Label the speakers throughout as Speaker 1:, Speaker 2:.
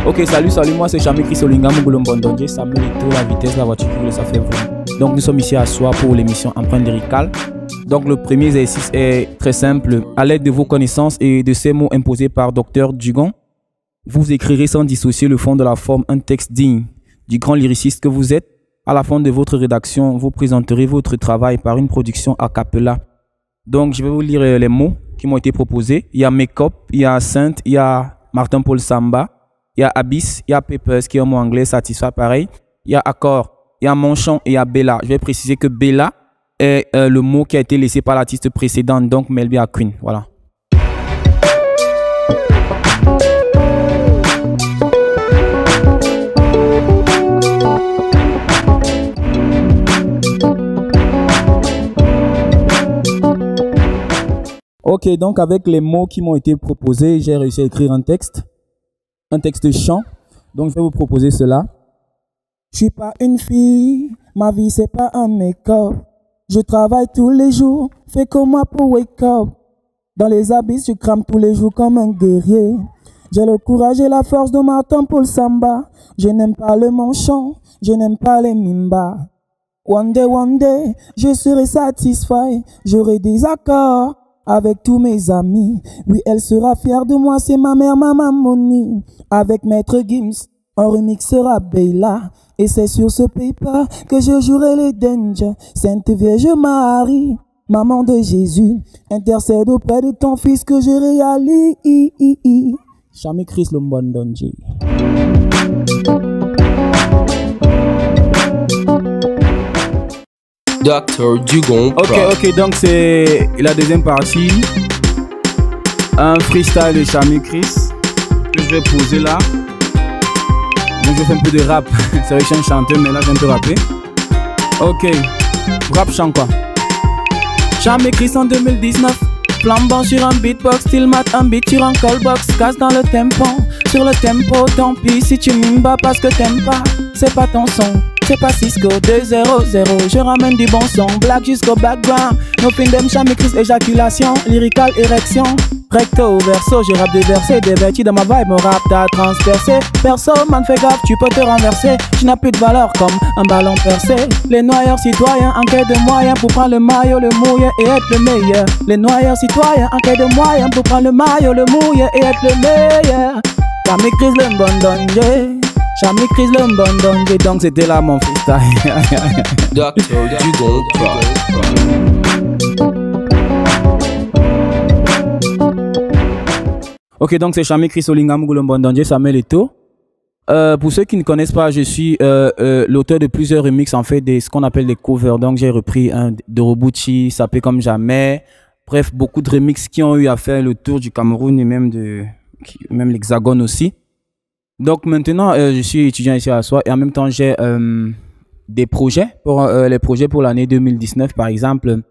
Speaker 1: Ok, salut, moi c'est Chami Chris Olinga Mbondonje, Samuel Eto'o, la vitesse, la voiture qui roule, ça fait vraiment. Donc nous sommes ici à Soir pour l'émission Empreinte lyricale. Donc le premier exercice est très simple. À l'aide de vos connaissances et de ces mots imposés par Dr Dugon, vous écrirez sans dissocier le fond de la forme un texte digne du grand lyriciste que vous êtes. À la fin de votre rédaction, vous présenterez votre travail par une production a cappella. Donc je vais vous lire les mots qui m'ont été proposés. Il y a Make-up, il y a Sainte, il y a Martin Paul Samba, il y a Abyss, il y a Papers qui est un mot anglais satisfait pareil. Il y a Accord, il y a Monchon et il y a Bella. Je vais préciser que Bella est le mot qui a été laissé par l'artiste précédente, donc Melvia Queen. Voilà. Ok, donc avec les mots qui m'ont été proposés, j'ai réussi à écrire un texte chant. Donc je vais vous proposer cela. Je suis pas une fille, ma vie c'est pas un make-up. Je travaille tous les jours, fais comme moi pour wake up. Dans les abysses, je crame tous les jours comme un guerrier. J'ai le courage et la force de Martin Paul Samba. Je n'aime pas le manchon, je n'aime pas les mimba. One day, je serai satisfait, j'aurai des accords avec tous mes amis. Oui, elle sera fière de moi, c'est ma mère, maman Moni. Avec Maître Gims, on remixera Bella. Et c'est sur ce paper que je jouerai les dangers. Sainte Vierge Marie, maman de Jésus, intercède auprès de ton fils que je réalise. Chami Chris Mbondonje.
Speaker 2: Dr Dugon.
Speaker 1: Ok, donc c'est la deuxième partie. Un freestyle de Chami Chris que je vais poser là. Donc je fais un peu de rap. C'est vrai que je suis un chanteur, mais là je vais un peu rapper. Ok, rap chant quoi. Chami Chris en 2019. Flambant sur un beatbox, style mat, un beat sur un callbox. Casse dans le tempo, sur le tempo. Tant pis si tu m'aimes pas parce que t'aimes pas. C'est pas ton son. C'est pas Cisco 200, je ramène du bon son, black jusqu'au background. No pin them, Chami Chris, éjaculation, lyrical, érection. Recto au verso, je rappe des versets, dévêtis dans ma vibe, mon rap t'a transpercé. Perso, man fais gaffe, tu peux te renverser. Tu n'as plus de valeur comme un ballon percé. Les noyeurs citoyens en quête de moyens pour prendre le maillot, le mouiller et être le meilleur. Les noyeurs citoyens en quête de moyens pour prendre le maillot, le mouiller et être le meilleur. Chami Chris Mbondonje. Chami Chris Mbondonje, donc c'était là mon freestyle.
Speaker 2: Dr Dugon.
Speaker 1: Ok, donc c'est Chami Chris Olinga Mbondonje, Samuel Eto'o. Pour ceux qui ne connaissent pas, je suis l'auteur de plusieurs remixes, en fait, ce qu'on appelle des covers. Donc j'ai repris un de Robucci, Sapé comme jamais. Bref, beaucoup de remixes qui ont eu à faire le tour du Cameroun et même l'Hexagone aussi. Donc maintenant, je suis étudiant ici à Soir et en même temps, j'ai des projets les projets pour l'année 2019, par exemple.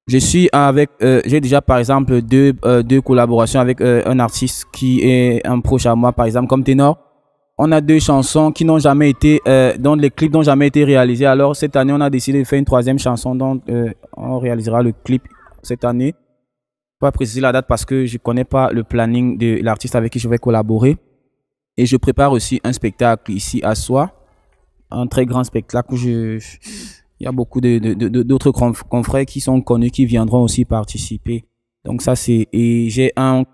Speaker 1: Je suis avec, j'ai déjà par exemple deux collaborations avec un artiste qui est un proche à moi, par exemple comme ténor. On a deux chansons qui n'ont jamais été, dont les clips n'ont jamais été réalisés. Alors cette année, on a décidé de faire une troisième chanson dont on réalisera le clip cette année. Je ne vais pas préciser la date parce que je ne connais pas le planning de l'artiste avec qui je vais collaborer. Et je prépare aussi un spectacle ici à Soir, un très grand spectacle où il y a beaucoup d'autres confrères qui sont connus qui viendront aussi participer. Donc ça c'est, et j'ai un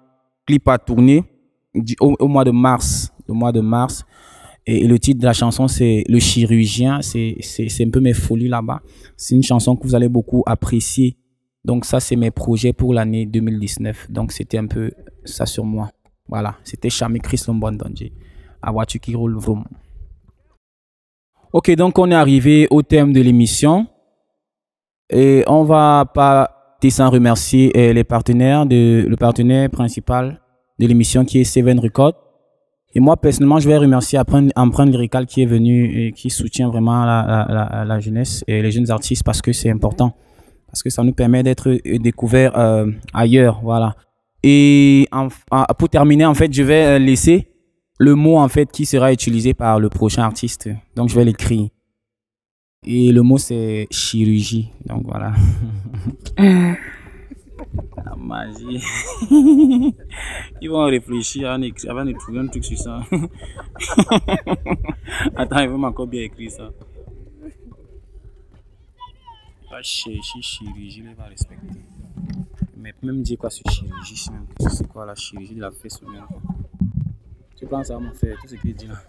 Speaker 1: clip à tourner au mois de mars, et le titre de la chanson c'est Le Chirurgien. C'est un peu mes folies là-bas. C'est une chanson que vous allez beaucoup apprécier. Donc ça c'est mes projets pour l'année 2019. Donc c'était un peu ça sur moi. Voilà, c'était Chami Chris Mbondonje, à voiture qui roule vroom. Ok, donc on est arrivé au terme de l'émission. Et on va pas sans remercier les partenaires, le partenaire principal de l'émission qui est Seven Records. Et moi, personnellement, je vais remercier Empreinte lyricale qui est venu et qui soutient vraiment la jeunesse et les jeunes artistes parce que c'est important. Parce que ça nous permet d'être découverts ailleurs, voilà. Et pour terminer, en fait, je vais laisser le mot en fait qui sera utilisé par le prochain artiste. Donc, je vais l'écrire. Et le mot, c'est chirurgie. Donc, voilà. magie. Ils vont réfléchir avant de trouver un truc sur ça. Attends, ils vont encore bien écrire ça. Pas chercher chirurgie, il va respecter. Mais même dire quoi sur chirurgie, c'est quoi la chirurgie de la fesse ou bien. Tu penses à mon frère, tout ce qu'il dit là.